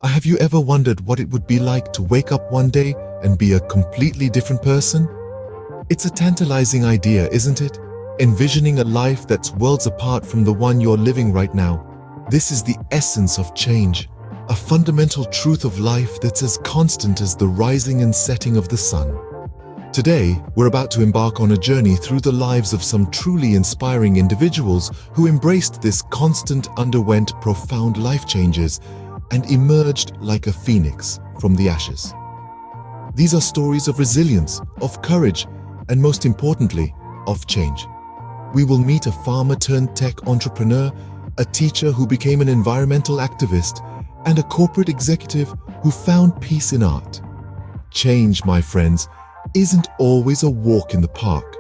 Have you ever wondered what it would be like to wake up one day and be a completely different person? It's a tantalizing idea, isn't it? Envisioning a life that's worlds apart from the one you're living right now. This is the essence of change, a fundamental truth of life that's as constant as the rising and setting of the sun. Today, we're about to embark on a journey through the lives of some truly inspiring individuals who embraced this constant, underwent profound life changes, and emerged like a phoenix from the ashes. These are stories of resilience, of courage, and most importantly, of change. We will meet a farmer-turned-tech entrepreneur, a teacher who became an environmental activist, and a corporate executive who found peace in art. Change, my friends, isn't always a walk in the park.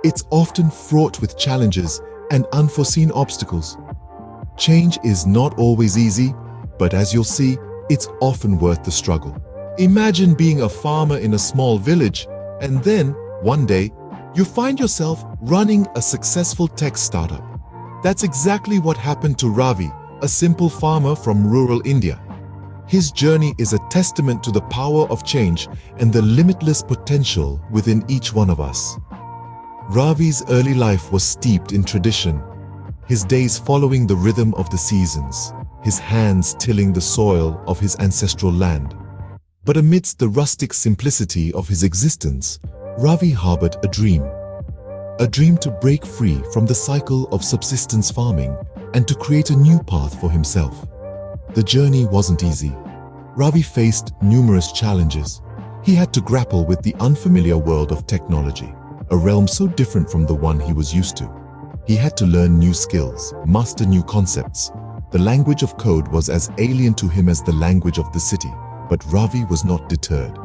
It's often fraught with challenges and unforeseen obstacles. Change is not always easy, but as you'll see, it's often worth the struggle. Imagine being a farmer in a small village, and then, one day, you find yourself running a successful tech startup. That's exactly what happened to Ravi, a simple farmer from rural India. His journey is a testament to the power of change and the limitless potential within each one of us. Ravi's early life was steeped in tradition, his days following the rhythm of the seasons, his hands tilling the soil of his ancestral land. But amidst the rustic simplicity of his existence, Ravi harbored a dream to break free from the cycle of subsistence farming and to create a new path for himself. The journey wasn't easy. Ravi faced numerous challenges. He had to grapple with the unfamiliar world of technology, a realm so different from the one he was used to. He had to learn new skills, master new concepts. The language of code was as alien to him as the language of the city, but Ravi was not deterred.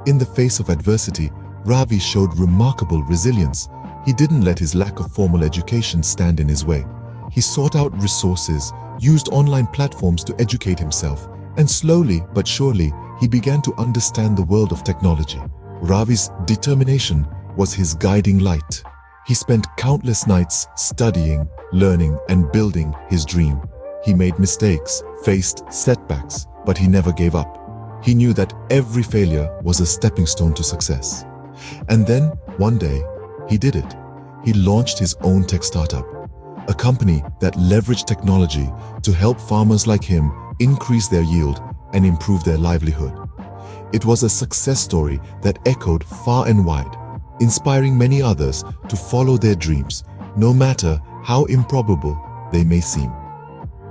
In the face of adversity, Ravi showed remarkable resilience. He didn't let his lack of formal education stand in his way. He sought out resources, used online platforms to educate himself, and slowly but surely, he began to understand the world of technology. Ravi's determination was his guiding light. He spent countless nights studying, learning, and building his dream. He made mistakes, faced setbacks, but he never gave up. He knew that every failure was a stepping stone to success. And then, one day, he did it. He launched his own tech startup, a company that leveraged technology to help farmers like him increase their yield and improve their livelihood. It was a success story that echoed far and wide, inspiring many others to follow their dreams, no matter how improbable they may seem.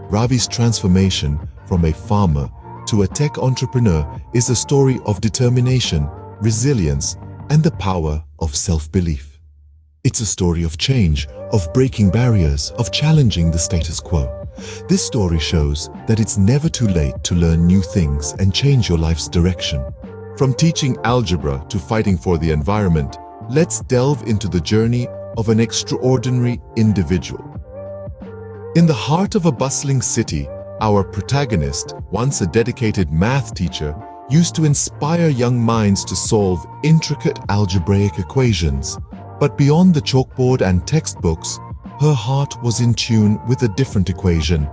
Ravi's transformation from a farmer to a tech entrepreneur is a story of determination, resilience, and the power of self-belief. It's a story of change, of breaking barriers, of challenging the status quo. This story shows that it's never too late to learn new things and change your life's direction. From teaching algebra to fighting for the environment, let's delve into the journey of an extraordinary individual. In the heart of a bustling city, our protagonist, once a dedicated math teacher, used to inspire young minds to solve intricate algebraic equations. But beyond the chalkboard and textbooks, her heart was in tune with a different equation,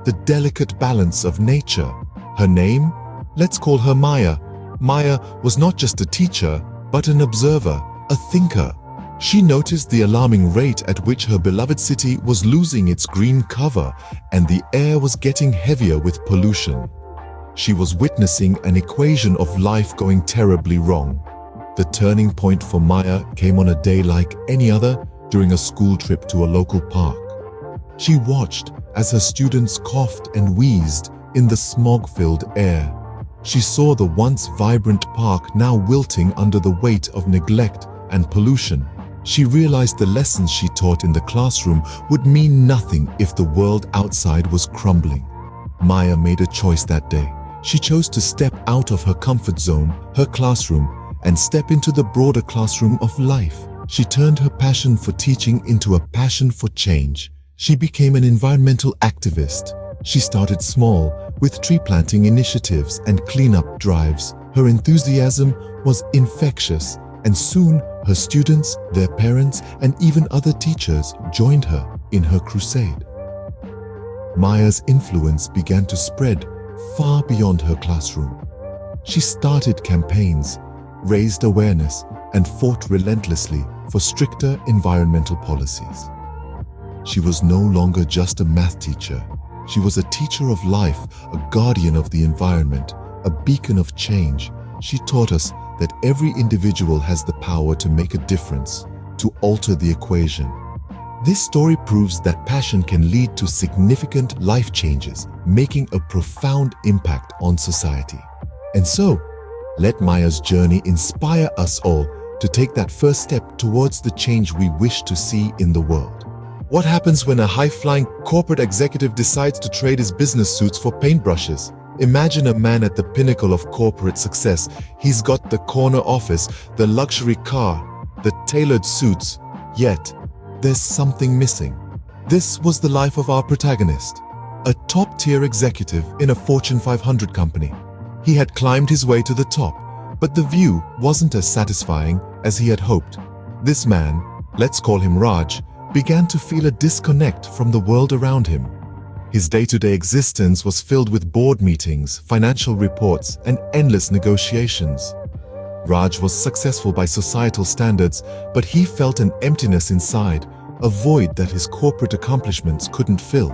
the delicate balance of nature. Her name? Let's call her Maya. Maya was not just a teacher, but an observer, a thinker. She noticed the alarming rate at which her beloved city was losing its green cover, and the air was getting heavier with pollution. She was witnessing an equation of life going terribly wrong. The turning point for Maya came on a day like any other during a school trip to a local park. She watched as her students coughed and wheezed in the smog-filled air. She saw the once vibrant park now wilting under the weight of neglect and pollution. She realized the lessons she taught in the classroom would mean nothing if the world outside was crumbling. Maya made a choice that day. She chose to step out of her comfort zone, her classroom, and step into the broader classroom of life. She turned her passion for teaching into a passion for change. She became an environmental activist. She started small, with tree planting initiatives and cleanup drives. Her enthusiasm was infectious, and soon her students, their parents, and even other teachers joined her in her crusade. Maya's influence began to spread far beyond her classroom. She started campaigns, raised awareness, and fought relentlessly for stricter environmental policies. She was no longer just a math teacher. She was a teacher of life, a guardian of the environment, a beacon of change. She taught us that every individual has the power to make a difference, to alter the equation. This story proves that passion can lead to significant life changes, making a profound impact on society. And so, let Maya's journey inspire us all to take that first step towards the change we wish to see in the world. What happens when a high-flying corporate executive decides to trade his business suits for paintbrushes? Imagine a man at the pinnacle of corporate success. He's got the corner office, the luxury car, the tailored suits, yet there's something missing. This was the life of our protagonist, a top-tier executive in a Fortune 500 company. He had climbed his way to the top, but the view wasn't as satisfying as he had hoped. This man, let's call him Raj, began to feel a disconnect from the world around him. His day-to-day existence was filled with board meetings, financial reports, and endless negotiations. Raj was successful by societal standards, but he felt an emptiness inside, a void that his corporate accomplishments couldn't fill.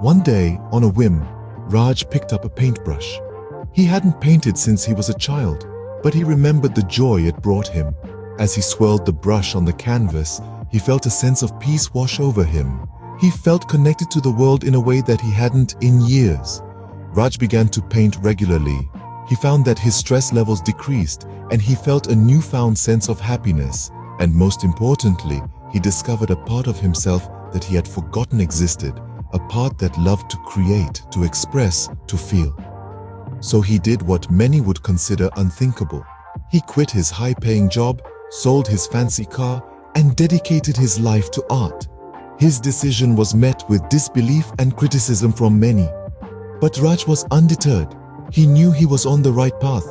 One day, on a whim, Raj picked up a paintbrush. He hadn't painted since he was a child, but he remembered the joy it brought him. As he swirled the brush on the canvas, he felt a sense of peace wash over him. He felt connected to the world in a way that he hadn't in years. Raj began to paint regularly. He found that his stress levels decreased, and he felt a newfound sense of happiness. And most importantly, he discovered a part of himself that he had forgotten existed, a part that loved to create, to express, to feel. So he did what many would consider unthinkable. He quit his high-paying job, sold his fancy car, and dedicated his life to art. His decision was met with disbelief and criticism from many. But Raj was undeterred. He knew he was on the right path.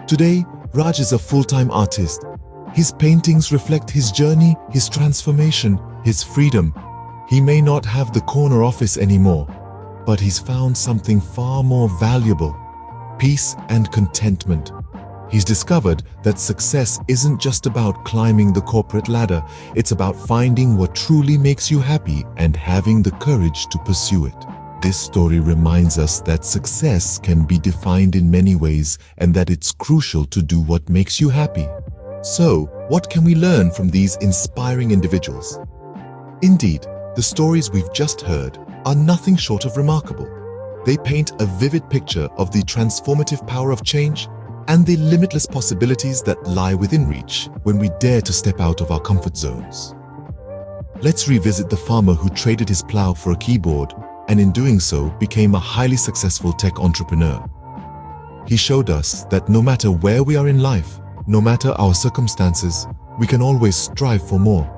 Today, Raj is a full-time artist. His paintings reflect his journey, his transformation, his freedom. He may not have the corner office anymore, but he's found something far more valuable: peace and contentment. He's discovered that success isn't just about climbing the corporate ladder, it's about finding what truly makes you happy and having the courage to pursue it. This story reminds us that success can be defined in many ways and that it's crucial to do what makes you happy. So, what can we learn from these inspiring individuals? Indeed, the stories we've just heard are nothing short of remarkable. They paint a vivid picture of the transformative power of change and the limitless possibilities that lie within reach when we dare to step out of our comfort zones. Let's revisit the farmer who traded his plow for a keyboard and in doing so became a highly successful tech entrepreneur. He showed us that no matter where we are in life, no matter our circumstances, we can always strive for more.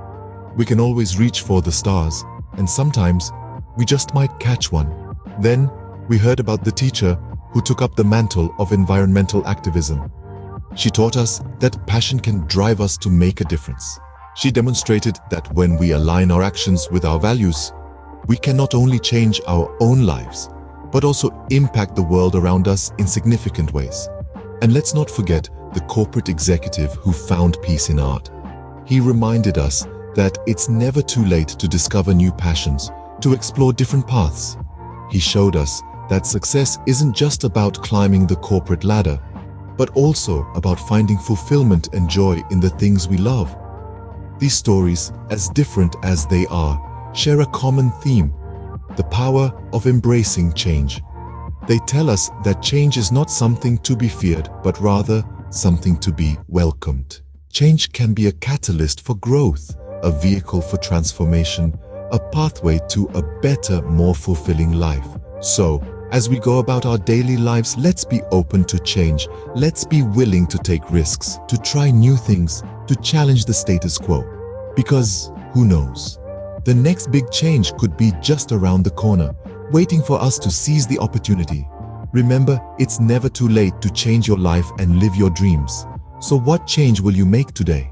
We can always reach for the stars, and sometimes we just might catch one. Then we heard about the teacher who took up the mantle of environmental activism. She taught us that passion can drive us to make a difference. She demonstrated that when we align our actions with our values, we can not only change our own lives, but also impact the world around us in significant ways. And let's not forget the corporate executive who found peace in art. He reminded us that it's never too late to discover new passions, to explore different paths. He showed us that success isn't just about climbing the corporate ladder, but also about finding fulfillment and joy in the things we love. These stories, as different as they are, share a common theme: the power of embracing change. They tell us that change is not something to be feared, but rather something to be welcomed. Change can be a catalyst for growth, a vehicle for transformation, a pathway to a better, more fulfilling life. So, as we go about our daily lives, let's be open to change. Let's be willing to take risks, to try new things, to challenge the status quo. Because, who knows? The next big change could be just around the corner, waiting for us to seize the opportunity. Remember, it's never too late to change your life and live your dreams. So what change will you make today?